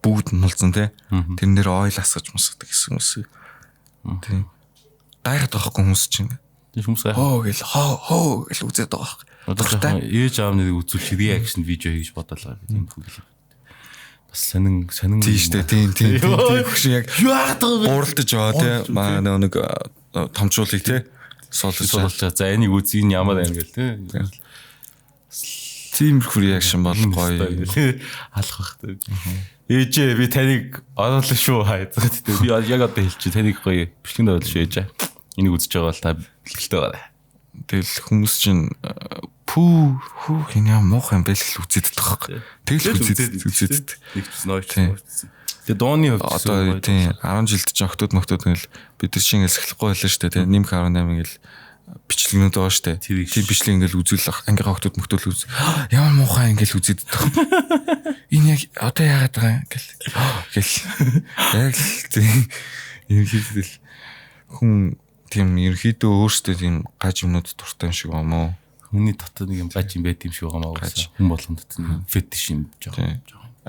Бүгд нь нулцсан тий. Тэрнэр ойл асгаж мусгадаг гэсэн үс. Тий. Гайхаад байгаа хүмүүс чинь. Тэр хүмүүс хоо гэл үзээд байгаа. Одоо ээж аав нарыг үзүүлж реакшн видео хийж бодлоо тийм хөлөө. Бас сонин тийм штэ тийм хөшин яг бууралтаж байгаа тий. Маа нэг томчуулыг тий. Суулж за энийг үзье энэ ямар байна гэл тий. Тиймэрхүү реакшн бол гоё алах бах. Ээжээ би таныг оруулаа шүү хайцгаад тий. Би яг одоо хэлчих таныг гоё бичлэгэн davал шүү ээжээ. Энийг үзэж байгаа бол та бэлгэлтэй байна. Тэгэл хүмүүс чинь хүү энэ юм муухай юм байл л үзээд байгаа. Тэгэл үзээд. Нэг ч нойч. Тэгээ дооны хувьд одоо тийм 10 жилд ч октод ингээл бид нар шинэ эсгэлэхгүй байлаа шүү дээ. Нэмх 18 ингээл бичлэгнүүд байгаа шүү дээ. Тийм бичлэг ингээл үзүүлэх ангийнхаа октод мөхтөл үз. Ямар муухай ингээл үзээд байгаа. Энэ яг одоо яагаад байгаа гэл. Яг тийм ерөнхийдөө хүн тийм ерөнхийдөө өөртөө тийм гаж юмнууд дуртай юм шиг юм уу? Хүний дотор нэг юм гаж юм байт юм шиг байгаа маа. Хүн болгонд тийм фетиш юм жоо.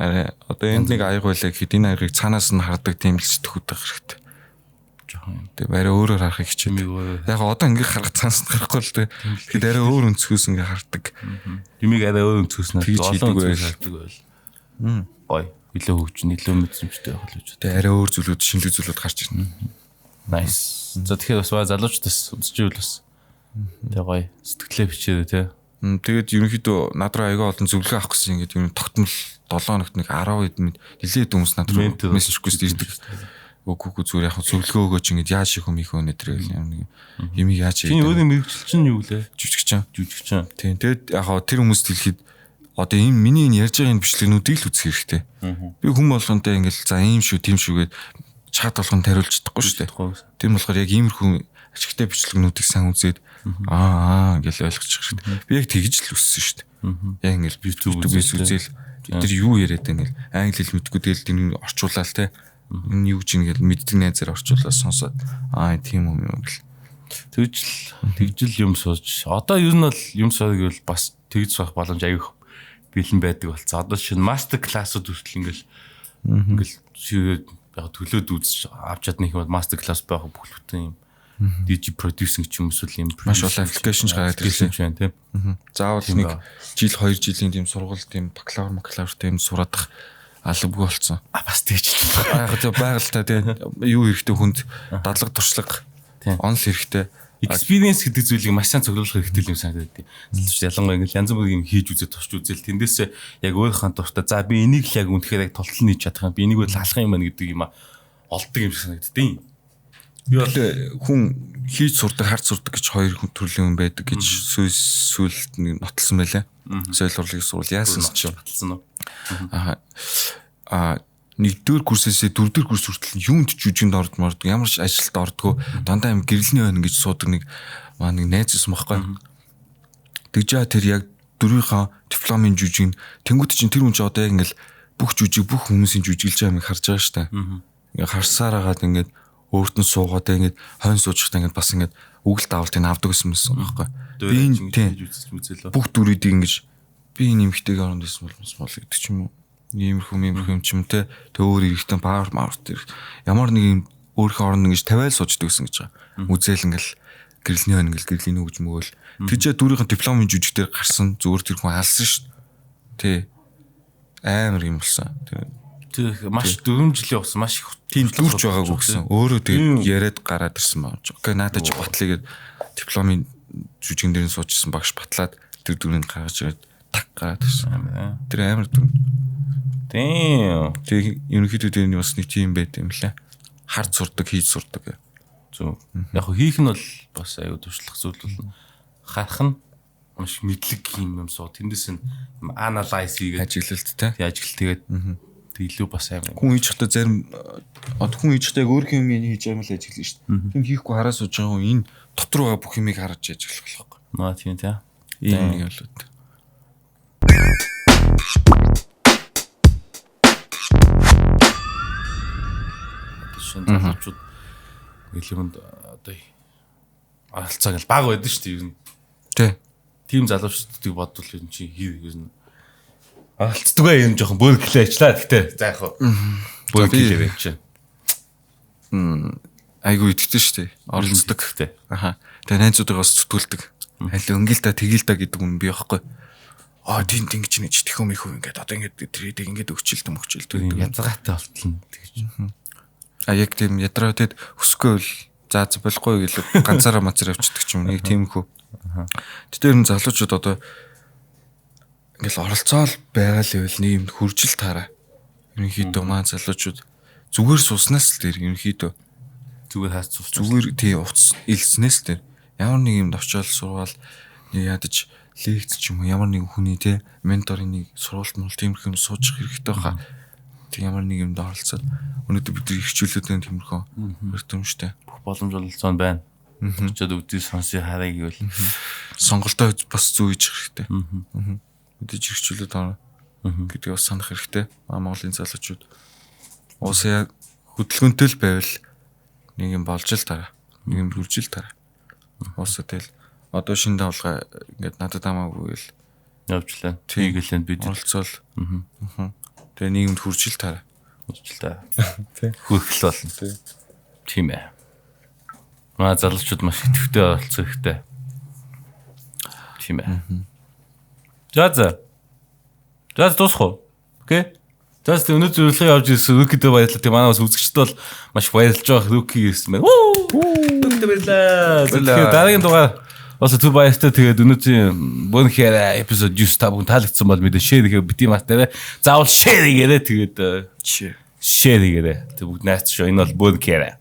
Арай одоо энд нэг аяг байлаа гэхэд энэ аягыг цаанаас нь хардаг тийм л сэтгүүд байх хэрэгтэй. Жохон. Тэгээ арай өөрөөр харахыг хичээдэг. Яг одоо ингээд харах цаанаас нь харахгүй л дээ. Тэгэхэд арай өөр өнцгөөс ингээд хардаг. Юмыг арай өөр өнцгөөс нь олон хардаг байл. Гой. Илүү хөгжин, илүү мэдсэмжтэй байх л гэж. Тэгээ арай өөр зүйлүүд, шинэлэг зүйлүүд гарч ирнэ. Nice. За тэгэхээр бас залуучдаас үзчихвэл бас тэгээ гоё сэтгэлээ бичээрэй те. Тэгээд ерөнхийдөө над руу аяга олон зөвлөгөө авах гэсэн ингээд юм тогтмол 7 хоногт нэг 10 хэд нилээд хүмүүс над руу мессеж request ирдэг. Үгүй зүгээр яг зөвлөгөө өгөөч ингээд яаж их юм их өнө тэр юм юмыг яаж хийх. Чиний өөрийн мэрэгчлэл чинь юу лээ? Жүжигчин. Тийм. Тэгээд яг тэр хүмүүст хэлэхэд одоо ийм миний энэ ярьж байгаа энэ бичлэгнүүдийг л үзэх хэрэгтэй. Би хүн болгонтэй ингээд за ийм шүү, тийм шүүгээд чат болгонд хариулж чадахгүй шүү дээ. Тийм болохоор яг иймэрхүү ашигтай бичлэгнүүдийг сайн үзээд гэж ойлгочих хэрэгтэй. Би яг тэгж л өссөн шүү дээ. Яг ингээд YouTube-ээс үзэл тэр юу яриад байна гэл англи хэл мэдгүй тэгэл тэрийг орчуулаад те энэ юу ч ингээл мэддэг найзаар орчуулаад сонсоод тийм юм гэл. Тэгжл юм сууж. Одоо ер нь бол юм сууг гэвэл бас тэгж суух боломж аяг бэлэн байдаг болцоо. Одоо шинэ мастер классууд хүртэл ингээл яг төлөөд үзэж авч чадна их бол мастер класс байх бүх бүтэн юм DJ producing ч юм эсвэл юм маш олон аппликейшн гараад ирсэн юм тийм. Заавал нэг жил 2 жилийн тийм сургууль тийм бакалавр тийм сураадах албагүй болсон. Бас тэгж байгаль та тийм юу хэрэгтэй хүнд дадлаг туршлага онл хэрэгтэй experience гэдэг зүйлийг маш сайн цуглуулах хэрэгтэй юм санагдав. Ялангуяа ингээл янз бүрийн юм хийж үзээд тусч үзэл тэндээсээ яг өөрийнхөө дуртай за би энийг л яг үнэхээр яг толтол нийж чадах юм би энийг л алах юм байна гэдэг юм олдог юм шиг санагддیں۔ Би бол хүн хийж сурдаг, харж сурдаг гэж хоёр төрлийн хүн байдаг гэж сүүлд нэг нотолсон байлаа. Соёл урлагийн сурвал яасан ч баталсан уу? Нэгдүгээр курсээсээ дөрөвдүгээр курс хүртэл юунд жүжигэнд ордмоор ямар ч ажилд ордгоо дандаа юм гэрэлний байна гэж суудаг нэг найз байсан байхгүй. Тэгжээ тэр яг дөрвийнхаа дипломын жүжиг тэнгуут чинь тэр хүн ч одоо яг ингээл бүх жүжиг бүх хүмүүсийн жүжиглж байгааг харж байгаа штэ. Ингээ харсаар агаад ингээд өөрт нь суугаад ингээд хойно суужхтаа ингээд бас ингээд үгэл даавалтыг авдаг гэсэн байхгүй. Би бүх дүрүүдийг ингэж би энэ эмхтэйг оронд байсан бол гэдэг ч юм уу. Иймэрхүү юм ч юм те өөр ихтэй павер тэр ямар нэг юм өөрийнхөө оронд ингэж тавиал сууждаг гэсэн гэж байгаа. Үзэл ингээл гэрэлний хань ингээл гэрлийн үгж мөгөөл тийчээ дүүрийн дипломын жүжиг дээр гарсан зүгээр тэр хүн алсан шүү дээ. Тэ амар юм болсон. Тэр маш 4 жилийн болсон маш их тийм дүрч байгаагүй гэсэн. Өөрөө тэгээд яриад гараад ирсэн байна. Окей надад ч батлыг дипломын жүжигэн дээр нь суужсэн багш батлаад тэр дүрийг гаргаж ирээд так гараад ирсэн. Тэр амар дүр. Тийм. Тэг ерөнхийдөө тэр нь бас нэг тийм байт юм лээ. Хард сурдаг, хийж сурдаг. Зөв. Яг хийх нь бол бас аюу туршлах зүйл болно. Харах нь маш мэдлэг юм суу. Тэндээс нь анализ хийгээд ажиглалт те. Ажиглал тэгээд илүү бас аюу. Хүн хийж чадах зарим хүн хийж чадах өөрх юм хийж байгаа юм л ажиглана шүү дээ. Тийм хийхгүй хараа сууж байгаа хүн энэ дотор байгаа бүх юмыг харж ажиглах болохгүй. Маа тийм тий. Ийм нэг болоод. Залуучууд гэлэмд одоо аралцааг л баг байдаг шүү дээ ер нь. Тий. Тим залуучуудыг бодвол ер нь чи ер нь аралцдаг бай юм жоохон бөөрглөө ажиллаа гэхдээ за яг бөөрглөө байж. Айгу итгэдэг шүү дээ. Оролцдог гэхдээ. Аха. Тэгээ найзуудаа бас зүтгүүлдэг. Аль өнгөл та тэгэл та гэдэг юм би яахгүй. Тийм ингэж нэж тэхөө мэхүү ингээд одоо ингээд тэрийг ингээд өгчилтэй мөчилтэй язгаатай болтолно тэгж. Яг тийм ядраа тэгэд өсөхгүй бол за болохгүй гэлээ ганцаараа мацар авчдаг ч юм нэг тийм хөө. Тэр нь залуучууд одоо ингээл оролцоол байгаа л байвал нэг юм хуржил таараа. Ерөнхийдөө маань залуучууд зүгээр суснаас л тэр ерөнхийдөө зүгээр хаац суус. Зүгээр тий уц илснээс л тэр ямар нэг юм очиол сурвал ядаж лекц ч юм уу ямар нэг хүний тий менторын нэг сургалт мөн тиймэрхүү сууж хэрэгтэй баха. Тэг ямар нэг юмд оролцоод өнөөдөр бид ихчлүүлээд тиймэрхүү өртөмжтэй бүх боломж олцсон байна. Очоод үүдээ сонсё хараа гэвэл сонголтоо бас зүү хийж хэрэгтэй. Мэдээж ихчлүүлээд орно гэдгийг бас санах хэрэгтэй. Монголын залуучууд уусаа хөдөлгөөнтэй л байвал нэг юм болж л таараа. Нэг юм хүрж л таараа. Уусаа тэгэл одоо шинэ давлгаа ингээд надад хамаагүй л явжлаа. Тийгэлэн бид оролцоол. Тэгээ нийгэмд хүрч л таараа. Хүрч л таа. Тий. Хүрхэл болно. Тий. Тийм ээ. Маа залуучууд маш идэвхтэй оролцох хэрэгтэй. Тийм ээ. За дуусах. Окей. Тэс өнөөдөр зөвлөгөө авч ирсэн Рукидээ баярлалаа. Тэг манай бас үзэгчд бол маш баярлж байгаа Руки гэсэн байна. Рукидээ баярлалаа. Тэгэхээр дараагийн дугаар бас түр баяртай. Тэгээд өнөөдрийн Бонхера эпизод 9 бүгд таалагдсан бол мэдээ шеэр хийгээ бити матараа. Заавал шеэр хийгээрэй. Тэгээд шеэр хийгээрэй. Тэг бүгд найц шүү. Энэ бол Бонхера.